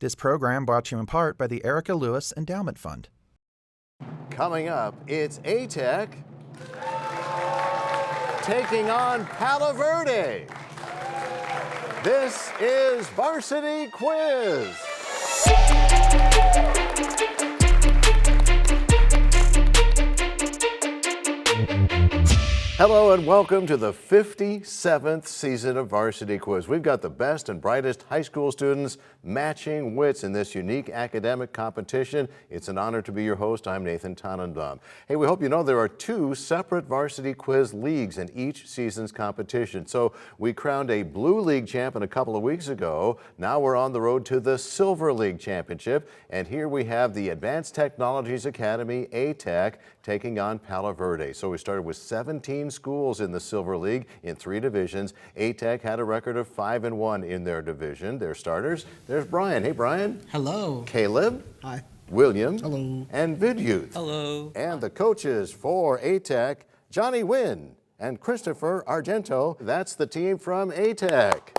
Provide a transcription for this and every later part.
This program brought to you in part by the Erica Lewis Endowment Fund. Coming up, it's A-Tech taking on Palo Verde. This is Varsity Quiz. Hello and welcome to the 57th season of Varsity Quiz. We've got the best and brightest high school students matching wits in this unique academic competition. It's an honor to be your host. I'm Nathan Tannenbaum. Hey, we hope you know there are two separate Varsity Quiz leagues in each season's competition. So we crowned a Blue League champion a couple of weeks ago. Now we're on the road to the Silver League Championship. And here we have the Advanced Technologies Academy, A-Tech, taking on Palo Verde. So we started with 17 schools in the Silver League in 3 divisions. A-Tech had a record of 5-1 in their division. Their starters, there's Brian. Hey, Brian. Hello. Caleb. Hi. William. Hello. And Vidyut. Hello. And the coaches for A-Tech, Johnny Wynn and Christopher Argento. That's the team from A-Tech.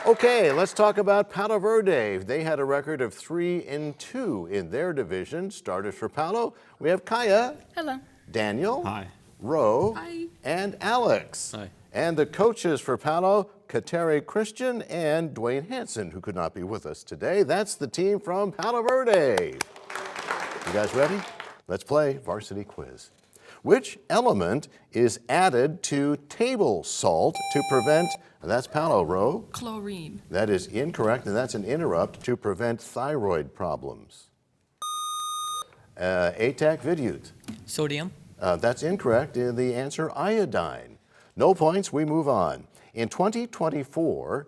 Okay, let's talk about Palo Verde. They had a record of 3-2 in their division. Starters for Palo, we have Kaya. Hello. Daniel. Hi. Ro. Hi. And Alex. Hi. And the coaches for Palo, Kateri Christian and Dwayne Hansen, who could not be with us today. That's the team from Palo Verde. You guys ready? Let's play Varsity Quiz. Which element is added to table salt to prevent, that's Palo, Ro. Chlorine. That is incorrect, and that's an interrupt to prevent thyroid problems. A-Tech, Vidyut. Sodium. That's incorrect. The answer, iodine. No points, we move on. In 2024,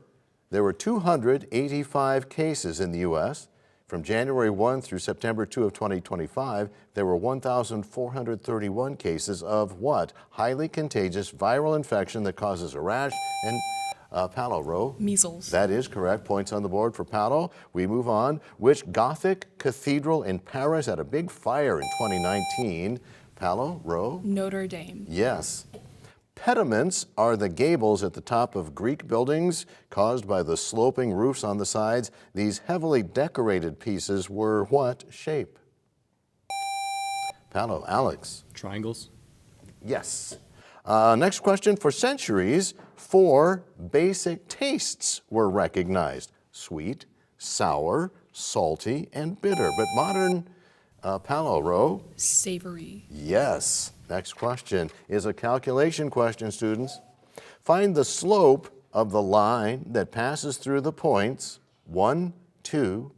there were 285 cases in the U.S. From January 1 through September 2 of 2025, there were 1,431 cases of what? Highly contagious viral infection that causes a rash and Palo, Ro. Measles. That is correct. Points on the board for Palo. We move on. Which Gothic cathedral in Paris had a big fire in 2019? Palo, Ro. Notre Dame. Yes. Pediments are the gables at the top of Greek buildings caused by the sloping roofs on the sides. These heavily decorated pieces were what shape? Palo, Alex. Triangles. Yes. Next question. For centuries, 4 basic tastes were recognized: sweet, sour, salty, and bitter. But modern Palo, Ro. Savory. Yes. Next question is a calculation question, students. Find the slope of the line that passes through the points 1, 2,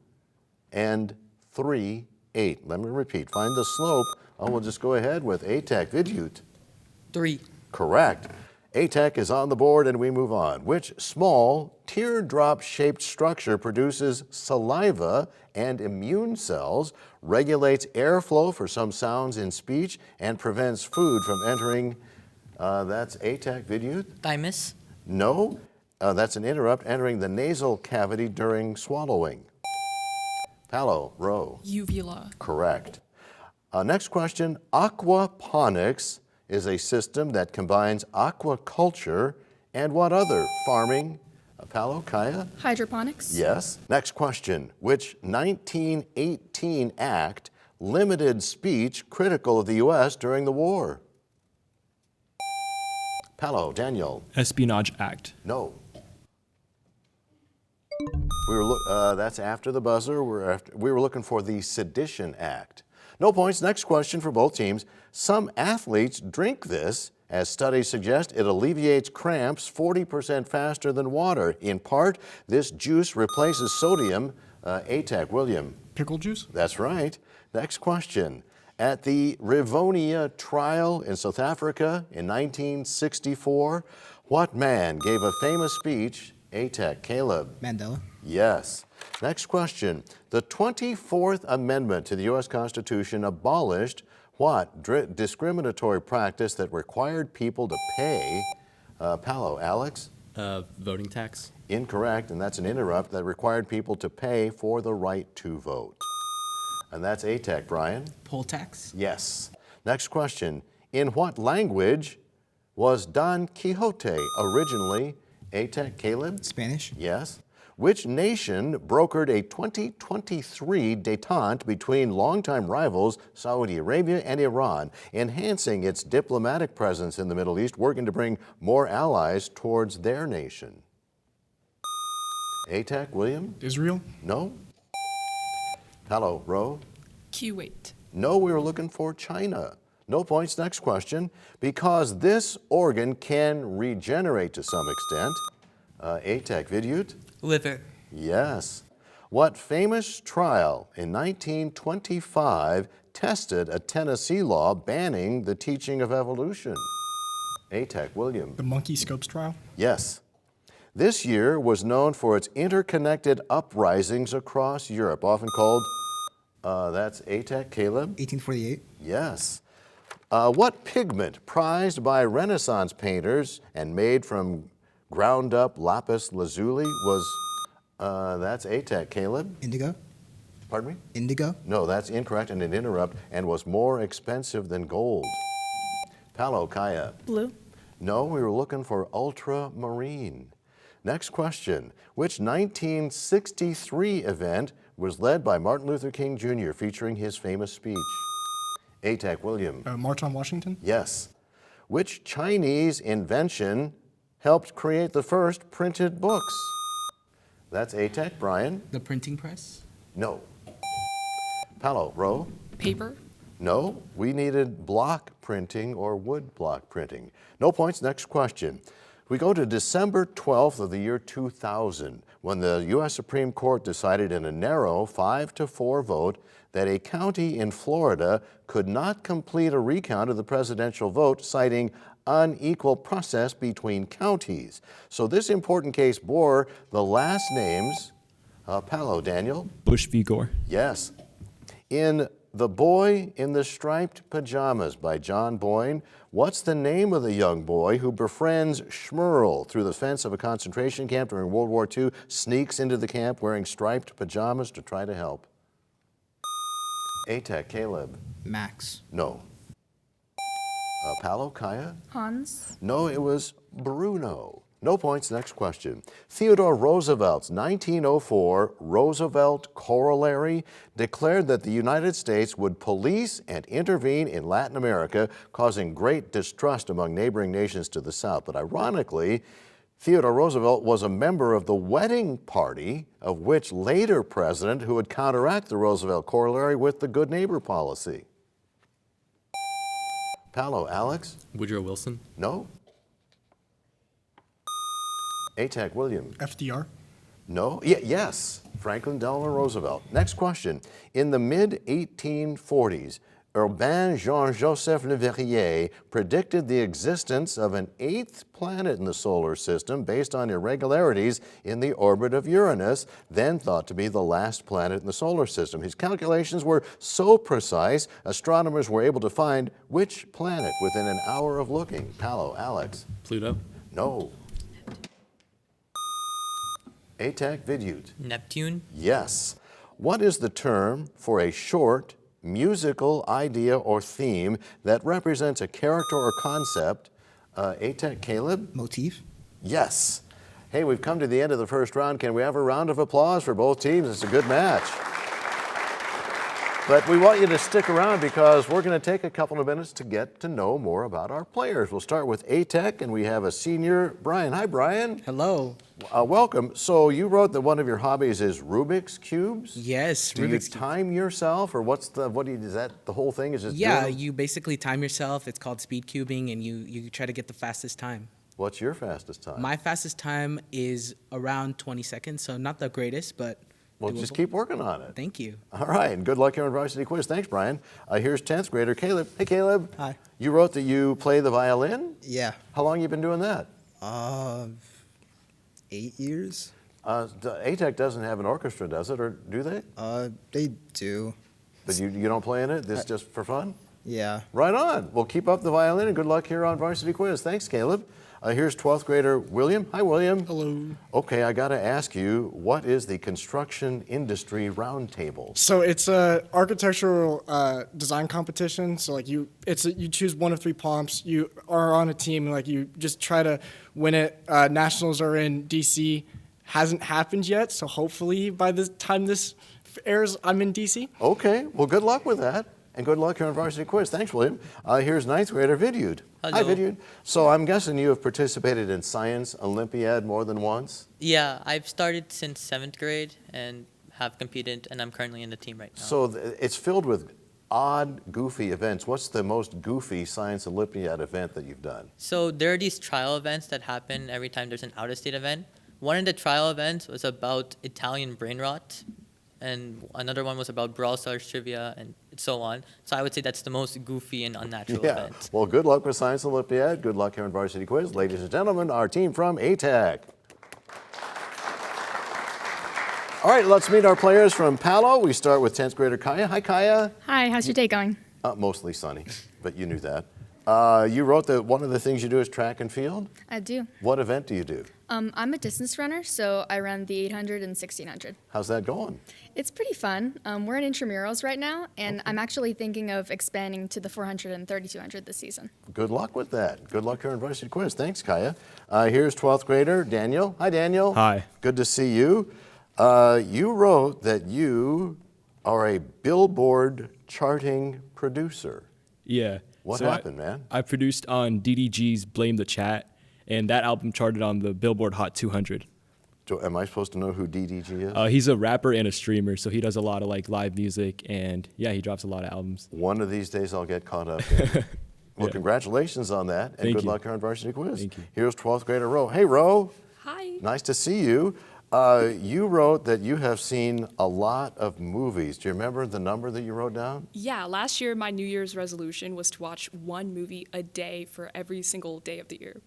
and 3, 8. Let me repeat. Find the slope. We'll just go ahead with A-Tech. Vidyut. 3. Correct. A-Tech is on the board and we move on. Which small teardrop-shaped structure produces saliva and immune cells, regulates airflow for some sounds in speech, and prevents food from entering, that's A-Tech, Vidyut? Thymus. No, that's an interrupt, entering the nasal cavity during swallowing. Palo, Ro. Uvula. Correct. Next question, aquaponics is a system that combines aquaculture and what other farming? Palo, Kaya? Hydroponics. Yes. Next question. Which 1918 act limited speech critical of the U.S. during the war? Palo, Daniel. Espionage Act. No. That's after the buzzer. We were looking for the Sedition Act. No points. Next question for both teams. Some athletes drink this. As studies suggest, it alleviates cramps 40% faster than water. In part, this juice replaces sodium. A-Tech, William. Pickle juice? That's right. Next question. At the Rivonia trial in South Africa in 1964, what man gave a famous speech? A-Tech, Caleb. Mandela. Yes. Next question. The 24th Amendment to the U.S. Constitution abolished what discriminatory practice that required people to pay? Palo, Alex? Voting tax. Incorrect, and that's an interrupt, that required people to pay for the right to vote. And that's A-Tech, Brian? Poll tax. Yes. Next question. In what language was Don Quixote originally? A-Tech, Caleb? Spanish. Yes. Which nation brokered a 2023 détente between longtime rivals Saudi Arabia and Iran, enhancing its diplomatic presence in the Middle East, working to bring more allies towards their nation? ATAC, William? Israel? No? Palo, Ro? Kuwait. No, we were looking for China. No points. Next question. Because this organ can regenerate to some extent. ATAC, Vidyut? Liver. Yes. What famous trial in 1925 tested a Tennessee law banning the teaching of evolution? ATAC, William? The monkey scopes trial? Yes. This year was known for its interconnected uprisings across Europe, often called, that's ATAC, Caleb? 1848. Yes. What pigment prized by Renaissance painters and made from ground up lapis lazuli was, that's ATAC, Caleb? Indigo. Pardon me? Indigo. No, that's incorrect and an interrupt, and was more expensive than gold. Palo, Kaya? Blue. No, we were looking for ultramarine. Next question. Which 1963 event was led by Martin Luther King Jr., featuring his famous speech? ATAC, William? March on Washington? Yes. Which Chinese invention helped create the first printed books? That's ATAC, Brian? The printing press. No. Palo, Ro? Paper. No, we needed block printing or wood block printing. No points. Next question. We go to December 12th of the year 2000, when the U.S. Supreme Court decided in a narrow 5-4 vote that a county in Florida could not complete a recount of the presidential vote, citing unequal process between counties. So this important case bore the last names, Palo, Daniel? Bush v. Gore. Yes. In The Boy in the Striped Pajamas by John Boyne, what's the name of the young boy who befriends Schmerl through the fence of a concentration camp during World War II, sneaks into the camp wearing striped pajamas to try to help? ATAC, Caleb? Max. No. Palo, Kaya? Hans. No, it was Bruno. No points. Next question. Theodore Roosevelt's 1904 Roosevelt Corollary declared that the United States would police and intervene in Latin America, causing great distrust among neighboring nations to the south. But ironically, Theodore Roosevelt was a member of the wedding party of which later president who would counteract the Roosevelt Corollary with the good neighbor policy? Palo, Alex? Woodrow Wilson. No. ATAC, William? FDR? No? Yes, Franklin Delano Roosevelt. Next question. In the mid-1840s, Urbain Jean-Joseph Leverrier predicted the existence of an eighth planet in the solar system based on irregularities in the orbit of Uranus, then thought to be the last planet in the solar system. His calculations were so precise, astronomers were able to find which planet within an hour of looking. Palo, Alex? Pluto. No. ATAC, Vidyut? Neptune. Yes. What is the term for a short musical idea or theme that represents a character or concept? ATAC, Caleb? Motif. Yes. Hey, we've come to the end of the first round. Can we have a round of applause for both teams? It's a good match. But we want you to stick around because we're going to take a couple of minutes to get to know more about our players. We'll start with ATEC, and we have a senior, Brian. Hi, Brian. Hello. Welcome. So you wrote that one of your hobbies is Rubik's Cubes? Yes, Do Rubik's you Cube. time yourself, or is that the whole thing? Is just Yeah, doing- you basically time yourself. It's called speed cubing, and you try to get the fastest time. What's your fastest time? My fastest time is around 20 seconds, so not the greatest, but Well, just doable. keep working on it. Thank you. All right, and good luck here on Varsity Quiz. Thanks, Brian. Here's 10th grader Caleb. Hey, Caleb. Hi. You wrote that you play the violin? Yeah. How long you been doing that? 8 years. ATEC doesn't have an orchestra, does it, or do they? They do. But you don't play in it? This is just for fun? Yeah. Right on. Well, keep up the violin and good luck here on Varsity Quiz. Thanks, Caleb. Here's 12th grader William. Hi, William. Hello. Okay, I got to ask you, what is the Construction Industry Roundtable? So it's a architectural design competition. So like you choose one of 3 prompts. You are on a team. Like you just try to win it. Nationals are in DC, hasn't happened yet. So hopefully by the time this airs, I'm in DC. Okay, well, good luck with that. And good luck here on Varsity Quiz. Thanks, William. Here's ninth grader Vidyud. Hi, Hello. Vidyud. So I'm guessing you have participated in Science Olympiad more than once? Yeah, I've started since 7th grade and have competed, and I'm currently in the team right now. So it's filled with odd, goofy events. What's the most goofy Science Olympiad event that you've done? So there are these trial events that happen every time there's an out-of-state event. One of the trial events was about Italian brain rot, and another one was about Brawl Stars trivia and so on. So I would say that's the most goofy and unnatural Yeah. event. Well, good luck with Science Olympiad. Good luck here on Varsity Quiz. Ladies and gentlemen, our team from ATAC. All right, let's meet our players from Palo. We start with 10th grader Kaya. Hi, Kaya. Hi, how's your day going? Mostly sunny, but you knew that. You wrote that one of the things you do is track and field. I do. What event do you do? I'm a distance runner, so I run the 800 and 1600. How's that going? It's pretty fun. We're in intramurals right now, and I'm actually thinking of expanding to the 400 and 3200 this season. Good luck with that. Good luck here on Varsity Quiz. Thanks, Kaya. Here's 12th grader Daniel. Hi, Daniel. Hi. Good to see you. You wrote that you are a Billboard charting producer. Yeah. What So happened, man? I produced on DDG's Blame the Chat, and that album charted on the Billboard Hot 200. So am I supposed to know who DDG is? He's a rapper and a streamer, so he does a lot of like live music, and yeah, he drops a lot of albums. One of these days I'll get caught up in. Well, Yeah. Congratulations on that, and Thank good you. luck here on Varsity Quiz. Thank you. Here's 12th grader Ro. Hey, Ro. Hi. Nice to see you. You wrote that you have seen a lot of movies. Do you remember the number that you wrote down? Yeah, last year my New Year's resolution was to watch one movie a day for every single day of the year.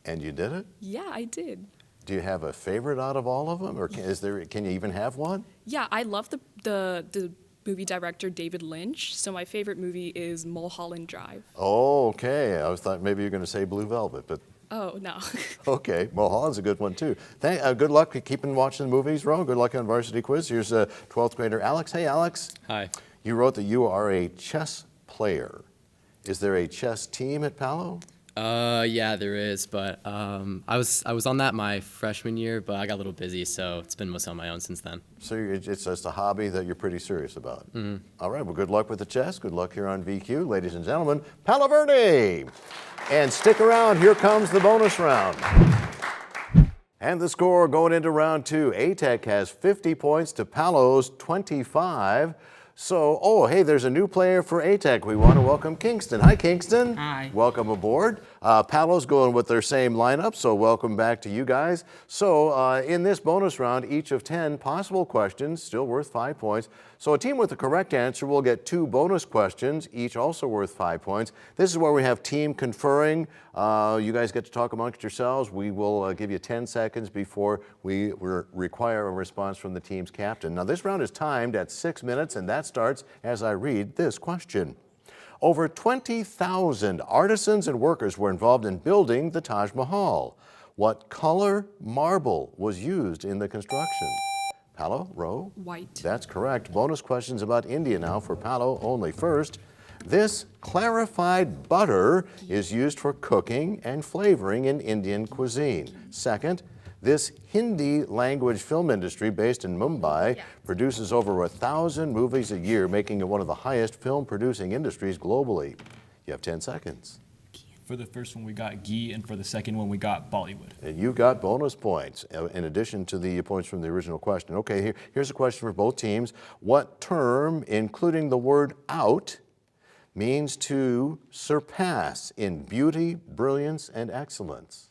And you did it? Yeah, I did. Do you have a favorite out of all of them, or can you even have one? Yeah, I love the movie director David Lynch, so my favorite movie is Mulholland Drive. Oh, okay. I thought maybe you were going to say Blue Velvet, but Oh, no. okay. Mulholland's a good one too. Good luck keeping watching the movies, Ro. Good luck on Varsity Quiz. Here's 12th grader Alex. Hey, Alex. Hi. You wrote that you are a chess player. Is there a chess team at Palo? Yeah, there is, but I was on that my freshman year, but I got a little busy, so it's been mostly on my own since then. So it's just a hobby that you're pretty serious about. All right, well, good luck with the chess. Good luck here on VQ. Ladies and gentlemen, Palo Verde. And stick around, here comes the bonus round. And the score going into round two, ATEC has 50 points to Palo's 25. So, oh, hey, there's a new player for ATEC. We want to welcome Kingston. Hi, Kingston. Hi. Welcome aboard. Palo's going with their same lineup, so welcome back to you guys. So, in this bonus round, each of 10 possible questions, still worth 5 points. So, a team with the correct answer will get 2 bonus questions, each also worth 5 points. This is where we have team conferring. You guys get to talk amongst yourselves. We will give you 10 seconds before we require a response from the team's captain. Now, this round is timed at 6 minutes, and that starts as I read this question. Over 20,000 artisans and workers were involved in building the Taj Mahal. What color marble was used in the construction? Palo, Ro? White. That's correct. Bonus questions about India now for Palo only. First, this clarified butter is used for cooking and flavoring in Indian cuisine. Second, this Hindi language film industry based in Mumbai produces over 1,000 movies a year, making it one of the highest film producing industries globally. You have 10 seconds. For the first one, we got ghee, and for the second one, we got Bollywood. And you got bonus points in addition to the points from the original question. Okay, here's a question for both teams. What term, including the word out, means to surpass in beauty, brilliance, and excellence?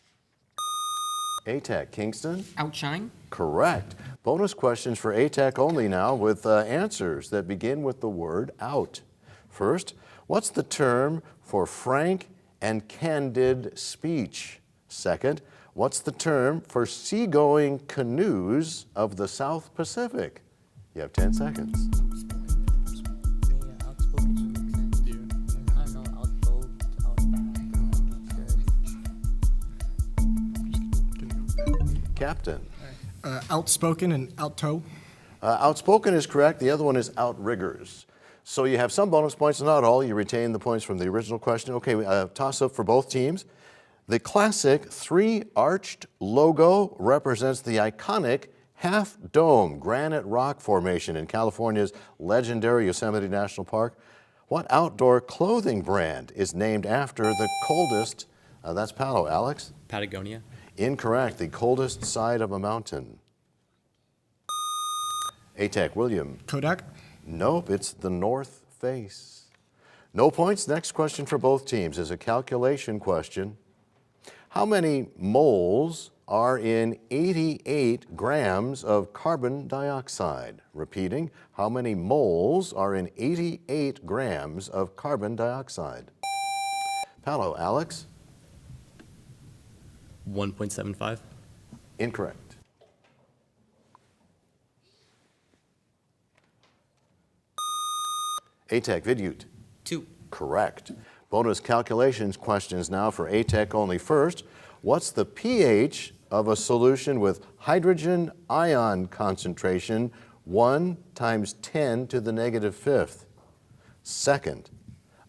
ATEC, Kingston? Outshine. Correct. Bonus questions for ATEC only now with answers that begin with the word out. First, what's the term for frank and candid speech? Second, what's the term for seagoing canoes of the South Pacific? You have 10 seconds. Captain. Outspoken and outtoe. Outspoken is correct. The other one is outriggers. So you have some bonus points, not all. You retain the points from the original question. Okay, toss up for both teams. The classic three-arched logo represents the iconic half-dome granite rock formation in California's legendary Yosemite National Park. What outdoor clothing brand is named after the coldest, that's Palo, Alex? Patagonia. Incorrect, the coldest side of a mountain. ATAC, William? Kodak. Nope, it's the North Face. No points. Next question for both teams is a calculation question. How many moles are in 88 grams of carbon dioxide? Repeating, how many moles are in 88 grams of carbon dioxide? Palo, Alex? 1.75. Incorrect. ATAC, Vidyut? 2. Correct. Bonus calculations questions now for ATEC only. First, what's the pH of a solution with hydrogen ion concentration 1 × 10 to the -5th? Second,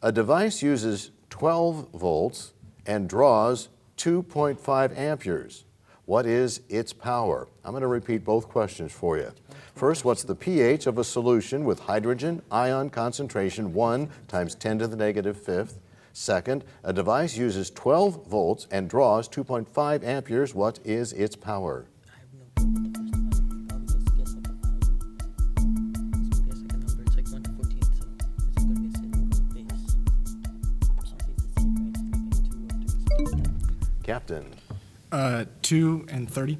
a device uses 12 volts and draws 2.5 amperes. What is its power? I'm going to repeat both questions for you. First, what's the pH of a solution with hydrogen ion concentration 1 × 10 to the -5th? Second, a device uses 12 volts and draws 2.5 amperes. What is its power? I have no clue what the first one. I'll just guess like a number. It's like 1 to 14, so it's going to be a single base. Captain? 2 and 30.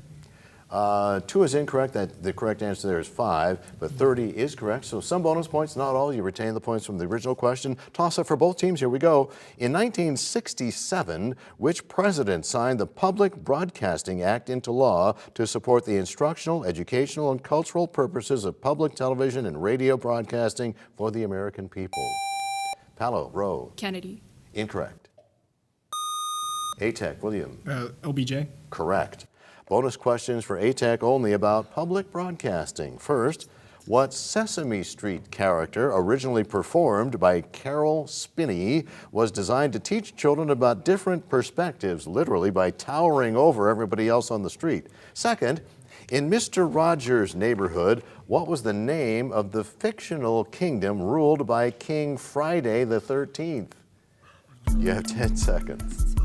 2 is incorrect. The correct answer there is 5, but 30 is correct. So some bonus points, not all. You retain the points from the original question. Toss up for both teams. Here we go. In 1967, which president signed the Public Broadcasting Act into law to support the instructional, educational, and cultural purposes of public television and radio broadcasting for the American people? Palo, Rowe. Kennedy. Incorrect. ATEC, William. OBJ. Correct. Bonus questions for ATAC only about public broadcasting. First, what Sesame Street character, originally performed by Carol Spinney, was designed to teach children about different perspectives, literally by towering over everybody else on the street? Second, in Mr. Rogers' Neighborhood, what was the name of the fictional kingdom ruled by King Friday the 13th? You have 10 seconds.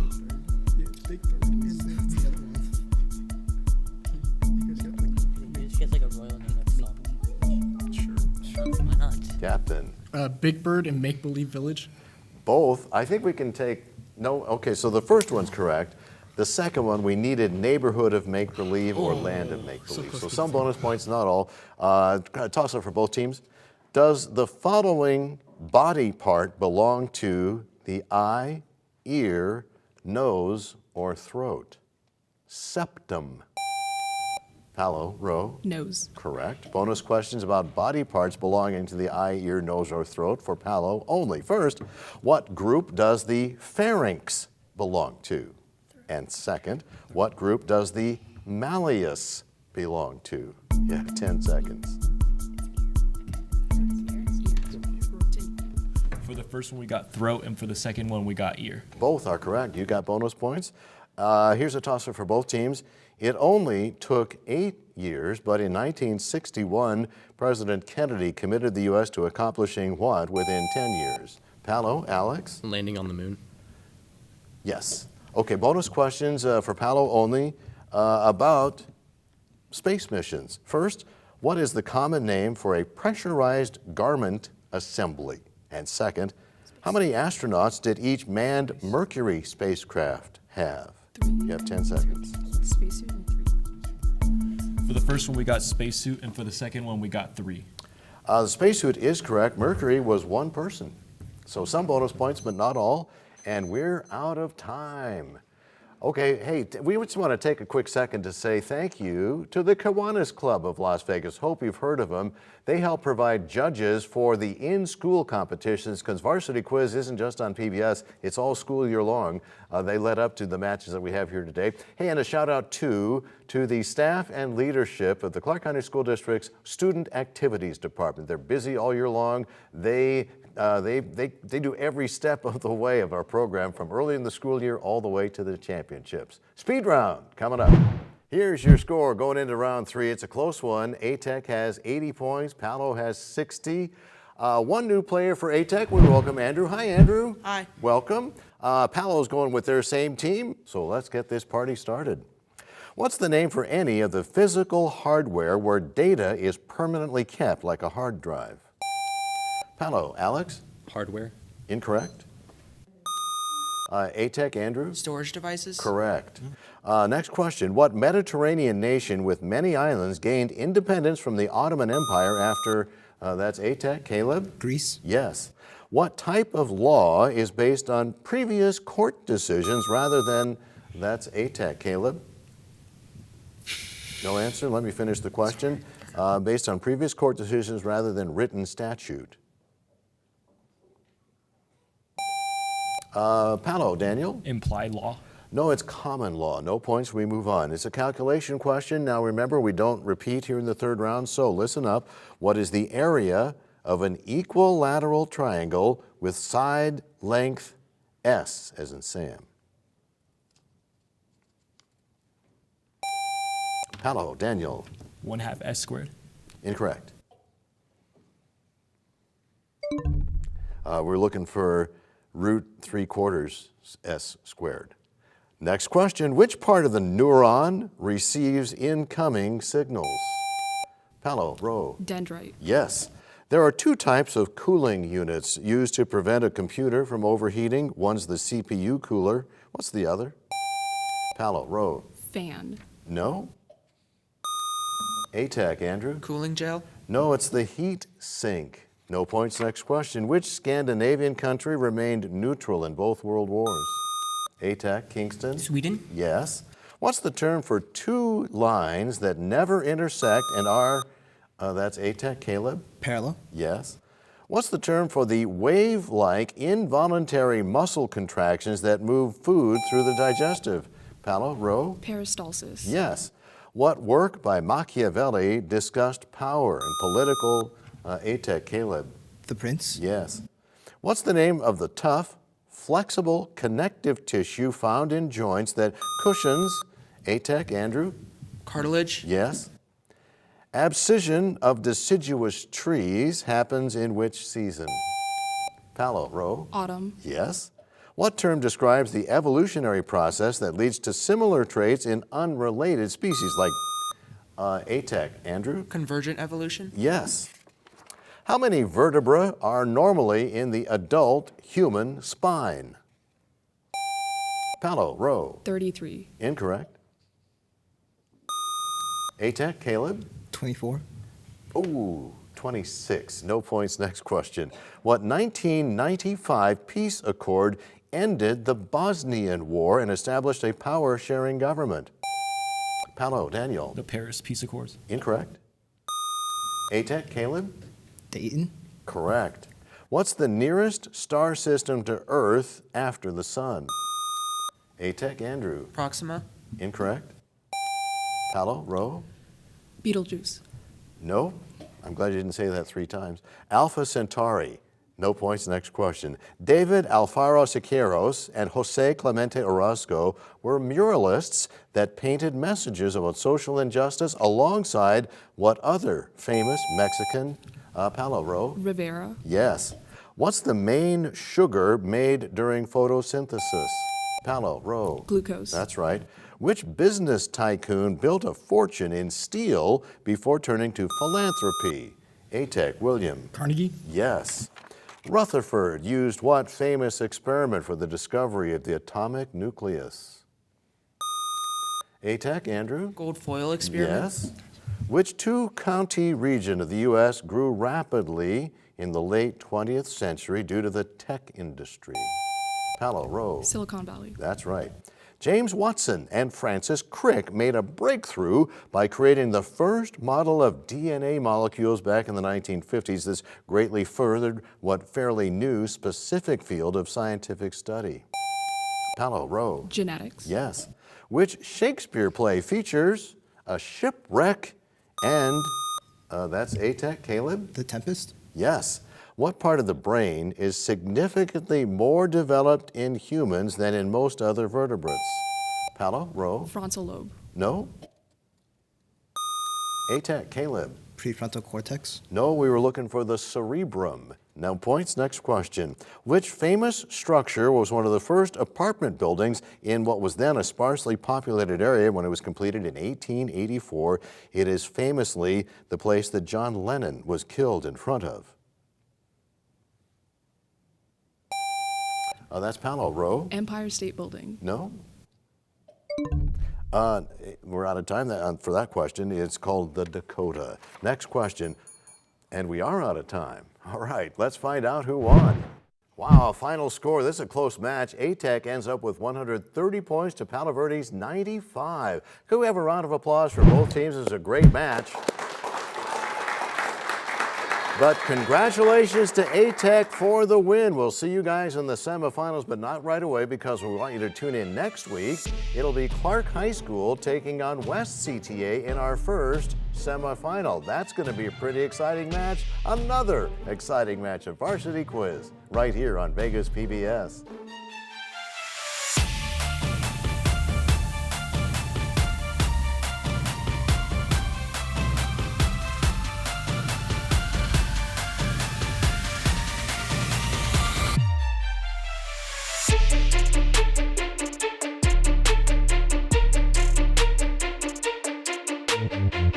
It's like a royal name of some. Sure. Why not? Captain. Big Bird and Make Believe Village. Both. I think we can take, no, okay, so the first one's correct. The second one, we needed neighborhood of make-believe or land of make-believe. So some bonus points, not all. Toss up for both teams. Does the following body part belong to the eye, ear, nose, or throat? Septum. Palo, Rowe. Nose. Correct. Bonus questions about body parts belonging to the eye, ear, nose, or throat for Palo only. First, what group does the pharynx belong to? And second, what group does the malleus belong to? You have 10 seconds. For the first one, we got throat, and for the second one, we got ear. Both are correct. You got bonus points. Here's a tosser for both teams. It only took 8 years, but in 1961, President Kennedy committed the U.S. to accomplishing what within 10 years? Palo, Alex? Landing on the moon. Yes. Okay, bonus questions for Palo only about space missions. First, what is the common name for a pressurized garment assembly? And second, how many astronauts did each manned Mercury spacecraft have? 3. You have 10 seconds. Spacesuit and 3. For the first one, we got spacesuit, and for the second one, we got 3. The spacesuit is correct. Mercury was one person. So some bonus points, but not all. And we're out of time. Okay, hey, we just want to take a quick second to say thank you to the Kiwanis Club of Las Vegas. Hope you've heard of them. They help provide judges for the in-school competitions because Varsity Quiz isn't just on PBS, it's all school year long. They led up to the matches that we have here today. Hey, and a shout out to to the staff and leadership of the Clark County School District's Student Activities Department. They're busy all year long. They do every step of the way of our program from early in the school year all the way to the championships. Speed round coming up. Here's your score going into round 3. It's a close one. A-Tech has 80 points. Palo has 60. One new player for A-Tech. We welcome Andrew. Hi, Andrew. Hi. Welcome. Palo's going with their same team, so let's get this party started. What's the name for any of the physical hardware where data is permanently kept, like a hard drive? Palo, Alex? Hardware. Incorrect. A-Tech, Andrew? Storage devices? Correct. Next question. What Mediterranean nation with many islands gained independence from the Ottoman Empire after, that's A-Tech, Caleb? Greece. Yes. What type of law is based on previous court decisions rather than, that's A-Tech, Caleb? No answer? Let me finish the question. Based on previous court decisions rather than written statute. Palo, Daniel? Implied law. No, it's common law. No points, we move on. It's a calculation question. Now remember, we don't repeat here in the third round, so listen up. What is the area of an equilateral triangle with side length S, as in Sam? Palo, Daniel? 1/2 S squared. Incorrect. We're looking for root 3/4 S squared. Next question, which part of the neuron receives incoming signals? Palo, row. Dendrite. Yes. There are 2 types of cooling units used to prevent a computer from overheating. One's the CPU cooler. What's the other? Palo, row. Fan. No. A-Tech, Andrew? Cooling gel? No, it's the heat sink. No points. Next question. Which Scandinavian country remained neutral in both world wars? A-Tech, Kingston? Sweden? Yes. What's the term for 2 lines that never intersect and are, that's A-Tech, Caleb? Parallel. Yes. What's the term for the wave-like involuntary muscle contractions that move food through the digestive? Palo, row? Peristalsis. Yes. What work by Machiavelli discussed power and political, A-Tech, Caleb? The Prince. Yes. What's the name of the tough, flexible connective tissue found in joints that cushions, A-Tech, Andrew? Cartilage? Yes. Abscission of deciduous trees happens in which season? Palo, row? Autumn. Yes. What term describes the evolutionary process that leads to similar traits in unrelated species like A-Tech, Andrew? Convergent evolution? Yes. How many vertebrae are normally in the adult human spine? Palo, row. 33. Incorrect. A-Tech, Caleb? 24. Ooh, 26. No points. Next question. What 1995 peace accord ended the Bosnian War and established a power-sharing government? Palo, Daniel? The Paris Peace Accords. Incorrect. A-Tech, Caleb? Dayton. Correct. What's the nearest star system to Earth after the Sun? A-Tech, Andrew? Proxima? Incorrect. Palo, row? Beetlejuice. No. I'm glad you didn't say that 3 times. Alpha Centauri. No points. Next question. David Alfaro Siqueiros and Jose Clemente Orozco were muralists that painted messages about social injustice alongside what other famous Mexican, Palo, row? Rivera. Yes. What's the main sugar made during photosynthesis? Palo, row? Glucose. That's right. Which business tycoon built a fortune in steel before turning to philanthropy? A-Tech, William? Carnegie. Yes. Rutherford used what famous experiment for the discovery of the atomic nucleus? A-Tech, Andrew? Gold foil experiment? Yes. Which 2-county region of the U.S. grew rapidly in the late 20th century due to the tech industry? Palo, row? Silicon Valley. That's right. James Watson and Francis Crick made a breakthrough by creating the first model of DNA molecules back in the 1950s. This greatly furthered what fairly new specific field of scientific study? Palo, row? Genetics. Yes. Which Shakespeare play features a shipwreck and, that's A-Tech, Caleb? The Tempest? Yes. What part of the brain is significantly more developed in humans than in most other vertebrates? Palo, Ro? Frontal lobe. No? A-Tech, Caleb? Prefrontal cortex? No, we were looking for the cerebrum. Now points, next question. Which famous structure was one of the first apartment buildings in what was then a sparsely populated area when it was completed in 1884? It is famously the place that John Lennon was killed in front of. That's Palo. Ro? Empire State Building. No? We're out of time for that question. It's called the Dakota. Next question, and we are out of time. All right, let's find out who won. Wow, final score. This is a close match. A-Tech ends up with 130 points to Palo Verde's 95. Could we have a round of applause for both teams? This is a great match. But congratulations to A-Tech for the win. We'll see you guys in the semifinals, but not right away because we want you to tune in next week. It'll be Clark High School taking on West CTA in our first semifinal. That's going to be a pretty exciting match. Another exciting match of Varsity Quiz right here on Vegas PBS. Thank you.